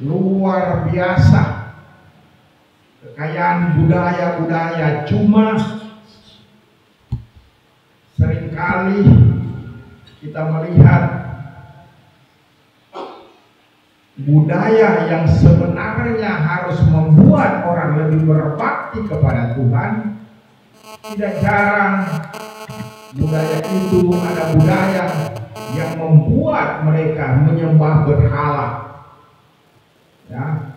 luar biasa. Kekayaan budaya-budaya, cuma seringkali kita melihat budaya yang sebenarnya harus membuat orang lebih berbakti kepada Tuhan. Tidak jarang budaya itu ada budaya yang membuat mereka menyembah berhala. Ya.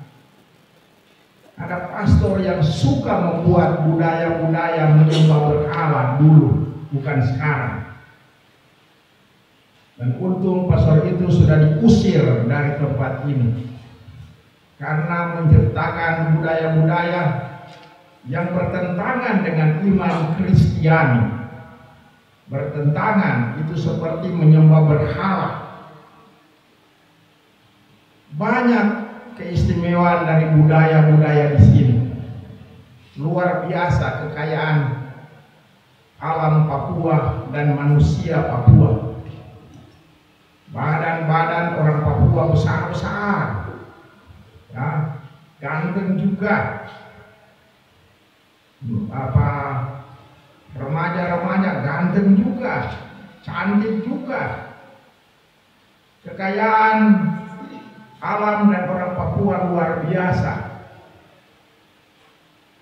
Ada pastor yang suka membuat budaya-budaya menyembah berhala dulu, bukan sekarang. Dan untung pastor itu sudah diusir dari tempat ini karena menciptakan budaya-budaya yang bertentangan dengan iman Kristiani. Bertentangan itu seperti menyembah berhala. Banyak keistimewaan dari budaya-budaya di sini. Luar biasa kekayaan alam Papua dan manusia Papua. Badan-badan orang Papua besar-besar, ya, ganteng juga. Remaja-remaja ganteng juga, cantik juga. Kekayaan alam dan orang Papua luar biasa.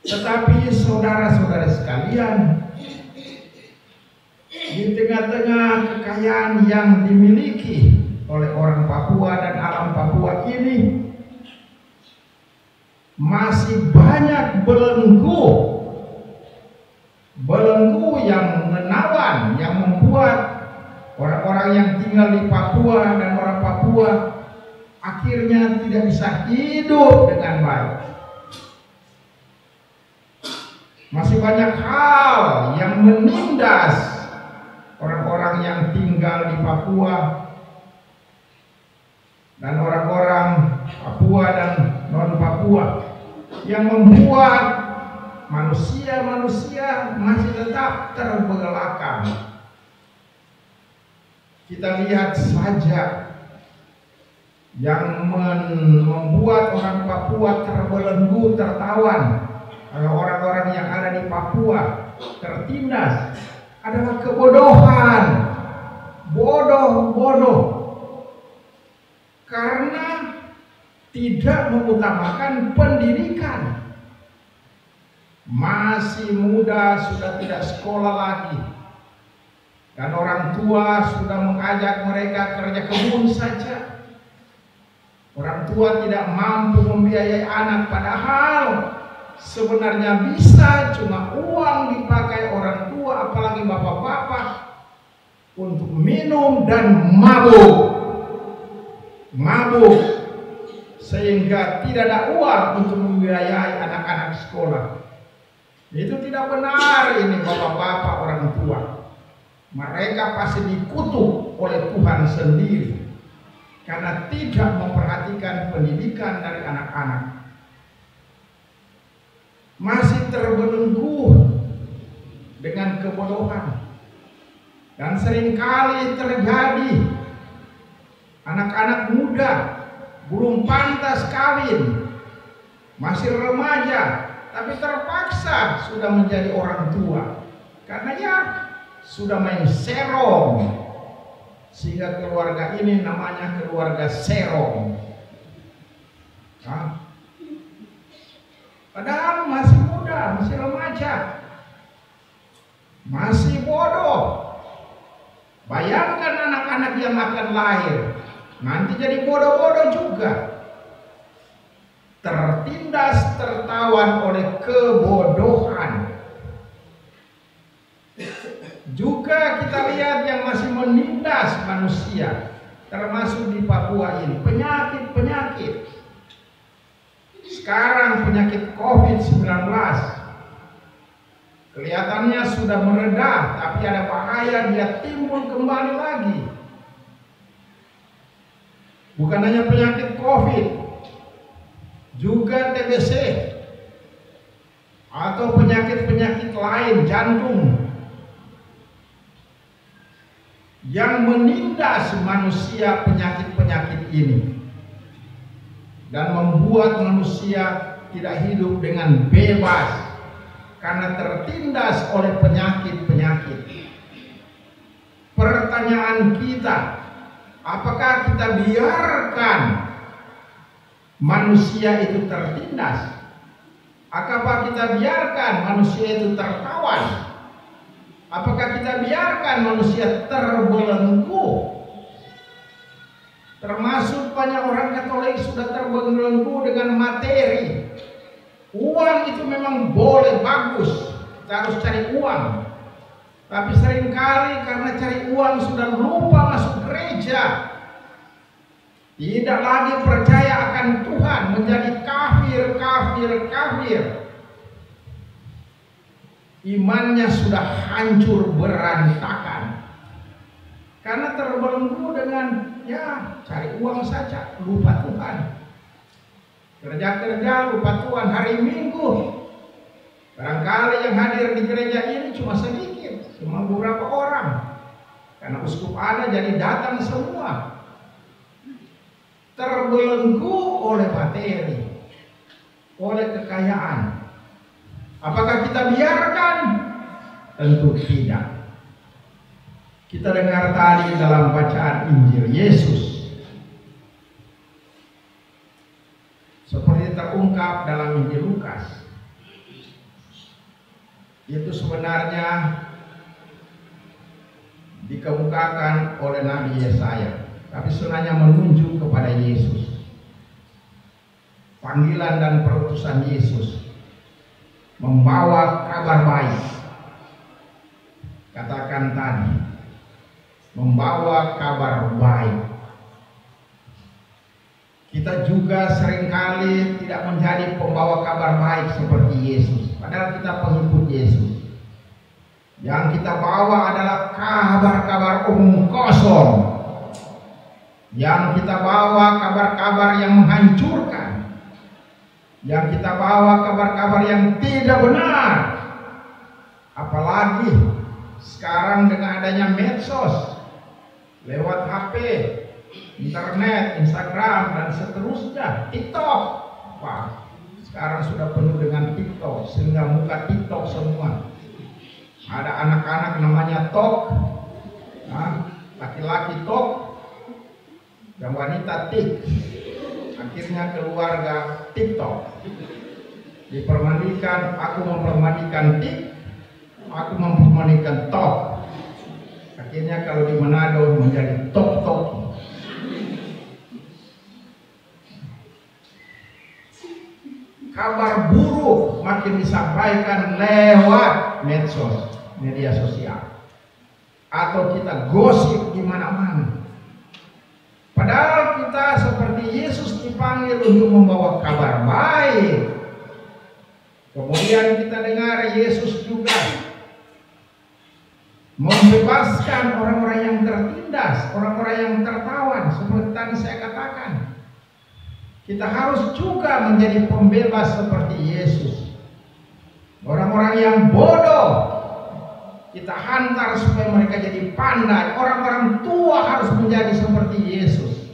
Tetapi saudara-saudara sekalian, di tengah-tengah kekayaan yang dimiliki oleh orang Papua dan alam Papua ini, masih banyak belenggu yang menawan, yang membuat orang-orang yang tinggal di Papua dan orang Papua akhirnya tidak bisa hidup dengan baik. Masih banyak hal yang menindas orang-orang yang tinggal di Papua dan orang-orang Papua dan non-Papua, yang membuat manusia masih tetap terbelakang. Kita lihat saja yang membuat orang Papua terbelenggu, tertawan, orang-orang yang ada di Papua tertindas adalah kebodohan, bodoh, karena tidak mengutamakan pendidikan. Masih muda sudah tidak sekolah lagi, dan orang tua sudah mengajak mereka kerja kebun saja. Orang tua tidak mampu membiayai anak, padahal sebenarnya bisa, cuma uang dipakai orang tua, apalagi bapak-bapak, untuk minum dan mabuk, sehingga tidak ada uang untuk membiayai anak-anak sekolah. Itu tidak benar ini bapak-bapak orang tua. Mereka pasti dikutuk oleh Tuhan sendiri karena tidak memperhatikan pendidikan dari anak-anak. Masih terbelenggu dengan kebodohan, dan seringkali terjadi anak-anak muda belum pantas kawin, masih remaja, tapi terpaksa sudah menjadi orang tua karena ya sudah main serong, sehingga keluarga ini namanya keluarga serong. Padahal masih muda, masih remaja, masih bodoh. Bayangkan anak-anak yang akan lahir nanti jadi bodoh-bodoh juga, tertindas, tertawan oleh kebodohan. Juga kita lihat yang masih menindas manusia, termasuk di Papua ini, penyakit-penyakit. Sekarang penyakit COVID-19 kelihatannya sudah mereda, tapi ada bahaya dia timbul kembali lagi. Bukan hanya penyakit COVID, juga TBC atau penyakit-penyakit lain, jantung, yang menindas manusia. Penyakit-penyakit ini dan membuat manusia tidak hidup dengan bebas karena tertindas oleh penyakit-penyakit. Pertanyaan kita, apakah kita biarkan manusia itu tertindas? Apakah kita biarkan manusia itu tertawan? Apakah kita biarkan manusia terbelenggu? Termasuk banyak orang Katolik sudah terbelenggu dengan materi. Uang itu memang boleh, bagus, kita harus cari uang. Tapi seringkali karena cari uang sudah lupa masuk gereja, tidak lagi percaya akan Tuhan, menjadi kafir. Imannya sudah hancur berantakan karena terbelenggu dengan cari uang saja, lupa Tuhan. Kerja lupa Tuhan. Hari Minggu barangkali yang hadir di gereja ini cuma sedikit, cuma beberapa orang, karena uskup ada jadi datang semua. Terbelenggu oleh materi, oleh kekayaan. Apakah kita biarkan? Tentu tidak. Kita dengar tadi dalam bacaan Injil Yesus, seperti terungkap dalam Injil Lukas, itu sebenarnya dikemukakan oleh Nabi Yesaya, tapi sebenarnya menunjuk kepada Yesus. Panggilan dan perutusan Yesus membawa kabar baik. Katakan tadi, membawa kabar baik. Kita juga seringkali tidak menjadi pembawa kabar baik seperti Yesus, padahal kita pengikut Yesus. Yang kita bawa adalah kabar-kabar omong kosong. Yang kita bawa kabar-kabar yang menghancurkan. Yang kita bawa kabar-kabar yang tidak benar. Apalagi sekarang dengan adanya medsos, lewat HP, internet, Instagram, dan seterusnya, TikTok. Wah, sekarang sudah penuh dengan TikTok, sehingga muka TikTok semua. Ada anak-anak namanya Tok, laki-laki Tok, dan wanita Tik. Akhirnya keluarga TikTok. Dipermandikan, aku mempermandikan Tik, aku mempermandikan Tok. Akhirnya kalau di Manado menjadi Tok-Tok. Kabar buruk makin disampaikan lewat medsos, media sosial, atau kita gosip di mana-mana. Padahal kita seperti Yesus dipanggil untuk membawa kabar baik. Kemudian kita dengar Yesus juga membebaskan orang-orang yang tertindas, orang-orang yang tertawan. Seperti tadi saya katakan, kita harus juga menjadi pembebas seperti Yesus. Orang-orang yang bodoh kita hantar supaya mereka jadi pandai. Orang-orang tua harus menjadi seperti Yesus,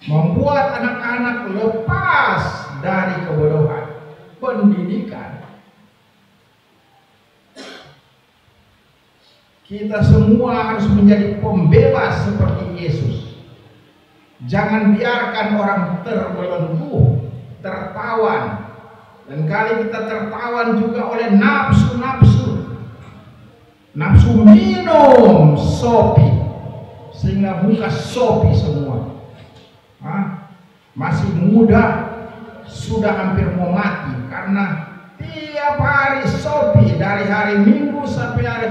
membuat anak-anak lepas dari kebodohan. Pendidikan, kita semua harus menjadi pembebas seperti Yesus. Jangan biarkan orang terbelenggu, tertawan. Dan kali kita tertawan juga oleh nafsu-nafsu. Nafsu minum sopi, sehingga muka sopi semua. Masih muda sudah hampir mau mati karena tiap hari sopi, dari hari Minggu sampai hari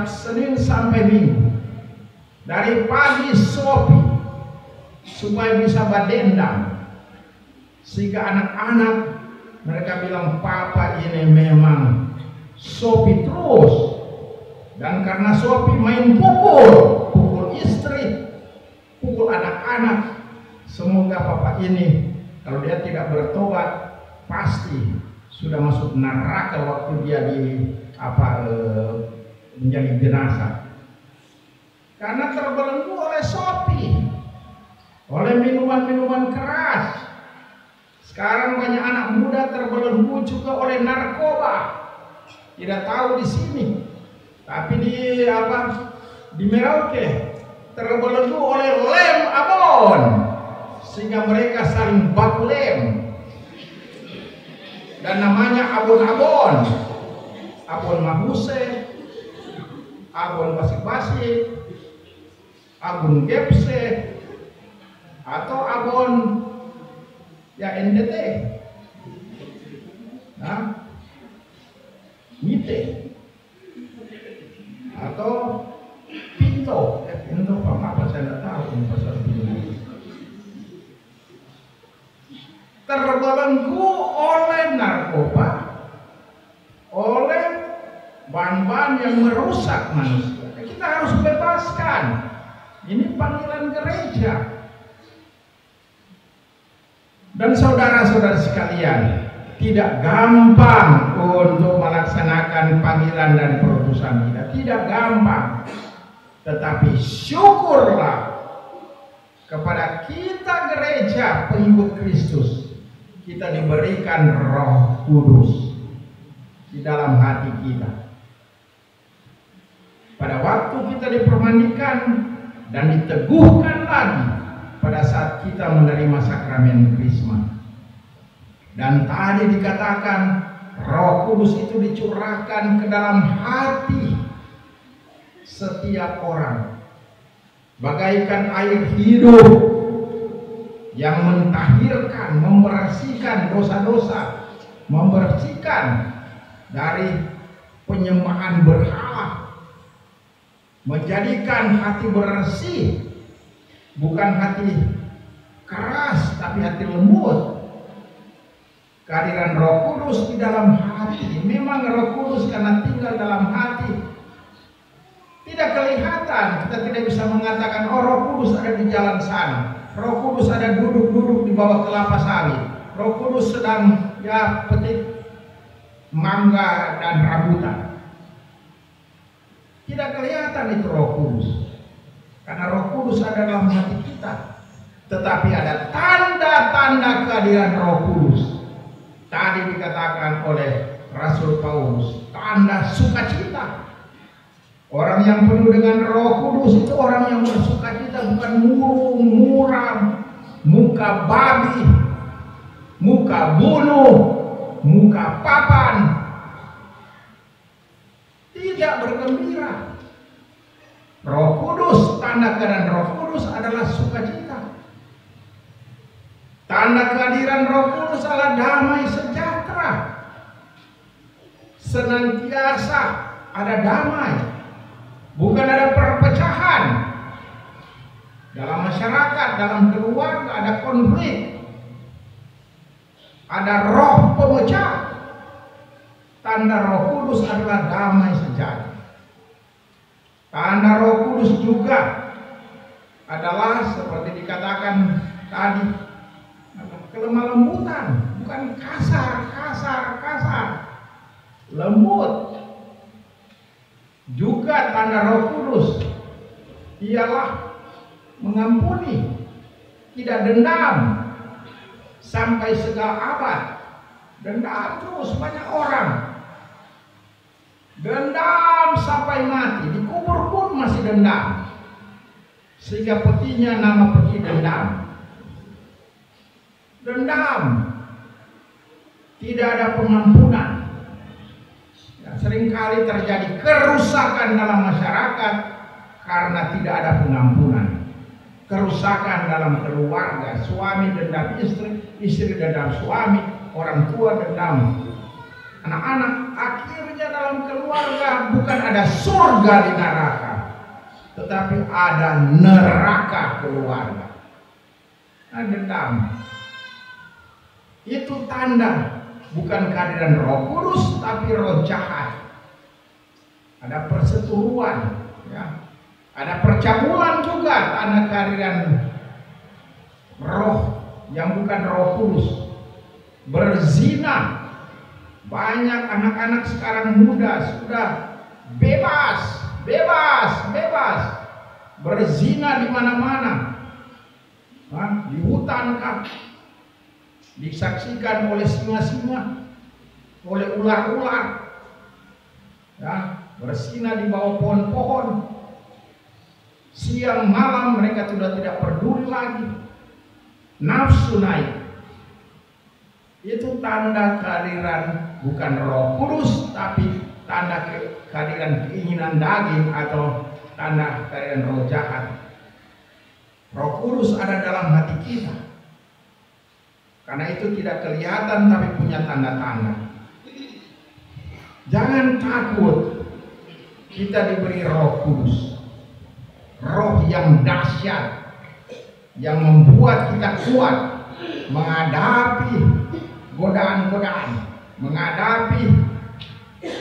Senin sampai Minggu. Dari pagi sopi supaya bisa berdendam, sehingga anak-anak mereka bilang papa ini memang sopi terus. Dan karena sopi main pukul istri, pukul anak-anak. Semoga papa ini kalau dia tidak bertobat pasti sudah masuk neraka waktu dia menjadi jenazah. Karena terbelenggu oleh sopi, oleh minuman-minuman keras. Sekarang banyak anak muda terbelenggu juga oleh narkoba. Tidak tahu di sini, tapi di di Merauke terbelenggu oleh lem abon, sehingga mereka saling baku lem. Dan namanya abon-abon, abon Mabuse, abon Basik-Basik, abon Gepse, atau abon ya NDT, nah, Mite, atau Pinto. Pinto apa saya tidak tahu ini pasal Pinto. Terbelenggu oleh narkoba, oleh bahan-bahan yang merusak manusia. Kita harus bebaskan. Ini panggilan gereja. Dan saudara-saudara sekalian, tidak gampang untuk melaksanakan panggilan dan perutusan kita. Tidak gampang. Tetapi syukurlah kepada kita gereja pengikut Kristus, kita diberikan Roh Kudus di dalam hati kita. Pada waktu kita dipermandikan dan diteguhkan lagi pada saat kita menerima sakramen Krisma. Dan tadi dikatakan Roh Kudus itu dicurahkan ke dalam hati setiap orang, bagaikan air hidup yang mentahirkan, membersihkan dosa-dosa, membersihkan dari penyembahan berhala, menjadikan hati bersih, bukan hati keras tapi hati lembut. Kehadiran Roh Kudus di dalam hati. Memang Roh Kudus karena tinggal dalam hati tidak kelihatan. Kita tidak bisa mengatakan, oh Roh Kudus ada di jalan sana, Roh Kudus ada duduk-duduk di bawah kelapa sawit, Roh Kudus sedang petik mangga dan rambutan. Tidak kelihatan itu Roh Kudus, karena Roh Kudus ada dalam hati kita. Tetapi ada tanda-tanda kehadiran Roh Kudus. Tadi dikatakan oleh Rasul Paulus, tanda sukacita. Orang yang penuh dengan Roh Kudus itu orang yang bersukacita, bukan murung, muram, muka babi, muka bunuh, muka papan. Tidak bergembira. Roh Kudus, tanda kehadiran Roh Kudus adalah sukacita. Tanda kehadiran Roh Kudus adalah damai sejahtera. Senantiasa ada damai, bukan ada perpecahan. Dalam masyarakat, dalam keluarga ada konflik, ada roh pemecah. Tanda Roh Kudus adalah damai sejahtera. Tanda Roh Kudus juga adalah seperti dikatakan tadi, kelemah lembutan, bukan kasar. Lembut. Juga tanda Roh Kudus ialah mengampuni, tidak dendam sampai segala abad. Dendam terus banyak orang. Dendam sampai mati, dikubur pun masih dendam. Sehingga petinya nama peti dendam. Dendam, tidak ada pengampunan. Ya, seringkali terjadi kerusakan dalam masyarakat karena tidak ada pengampunan. Kerusakan dalam keluarga, suami dendam istri, istri dendam suami, orang tua dendam anak-anak. Akhirnya dalam keluarga bukan ada surga di neraka, tetapi ada neraka keluarga. Nah, dendam itu tanda bukan kehadiran Roh Kudus, tapi roh jahat. Ada persetubuhan, ya. Ada percabulan juga, tanda kehadiran roh yang bukan Roh Kudus. Berzina, banyak anak-anak sekarang muda sudah bebas. Berzina di mana-mana, di hutan kah, disaksikan oleh singa-singa, oleh ular-ular, ya, bersinar di bawah pohon-pohon. Siang malam mereka sudah tidak peduli lagi. Nafsu naik. Itu tanda kehadiran bukan Roh Kudus, tapi tanda kehadiran keinginan daging atau tanda kehadiran roh jahat. Roh Kudus ada dalam hati kita. Karena itu tidak kelihatan tapi punya tanda-tanda. Jangan takut. Kita diberi Roh Kudus. Roh yang dahsyat, yang membuat kita kuat menghadapi godaan-godaan, menghadapi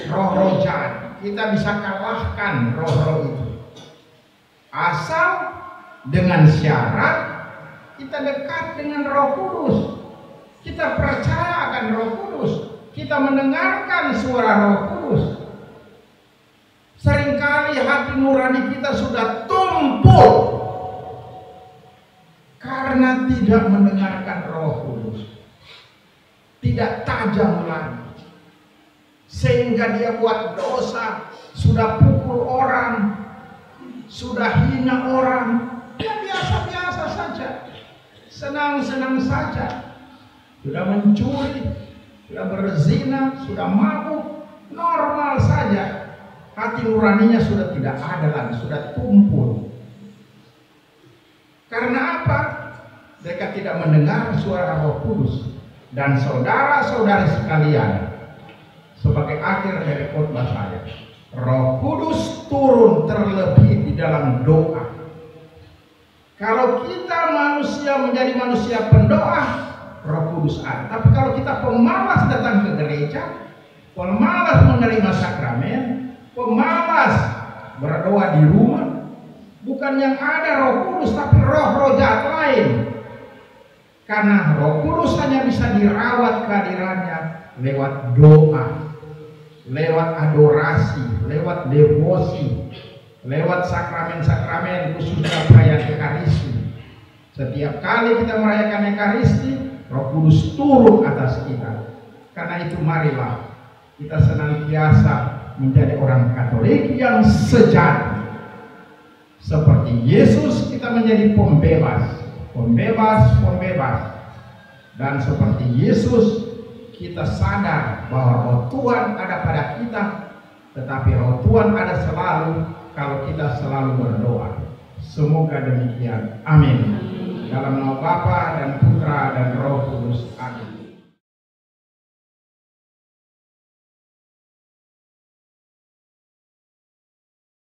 roh-roh jahat. Kita bisa kalahkan roh-roh itu. Asal dengan syarat kita dekat dengan Roh Kudus. Kita percaya akan Roh Kudus. Kita mendengarkan suara Roh Kudus. Seringkali hati nurani kita sudah tumpul karena tidak mendengarkan Roh Kudus. Tidak tajam lagi. Sehingga dia buat dosa, sudah pukul orang, sudah hina orang. Ya biasa-biasa saja. Senang-senang saja. Sudah mencuri, sudah berzina, sudah mabuk, normal saja. Hati nuraninya sudah tidak ada lagi, sudah tumpul. Karena apa? Mereka tidak mendengar suara Roh Kudus. Dan saudara-saudari sekalian, sebagai akhir dari khotbah saya, Roh Kudus turun terlebih di dalam doa. Kalau kita manusia menjadi manusia pendoa, Roh Kudus ada. Tapi kalau kita pemalas datang ke gereja, pemalas menerima sakramen, pemalas berdoa di rumah, bukan yang ada Roh Kudus, tapi roh-roh jahat lain. Karena Roh Kudus hanya bisa dirawat kehadirannya lewat doa, lewat adorasi, lewat devosi, lewat sakramen-sakramen, khususnya perayaan Ekaristi. Setiap kali kita merayakan Ekaristi, Roh Kudus turun atas kita. Karena itu marilah kita senantiasa menjadi orang Katolik yang sejati. Seperti Yesus kita menjadi pembebas. Dan seperti Yesus kita sadar bahwa Roh Tuhan ada pada kita, tetapi Roh Tuhan ada selalu kalau kita selalu berdoa. Semoga demikian. Amin. Dalam nama Bapa dan Putra dan Roh Kudus.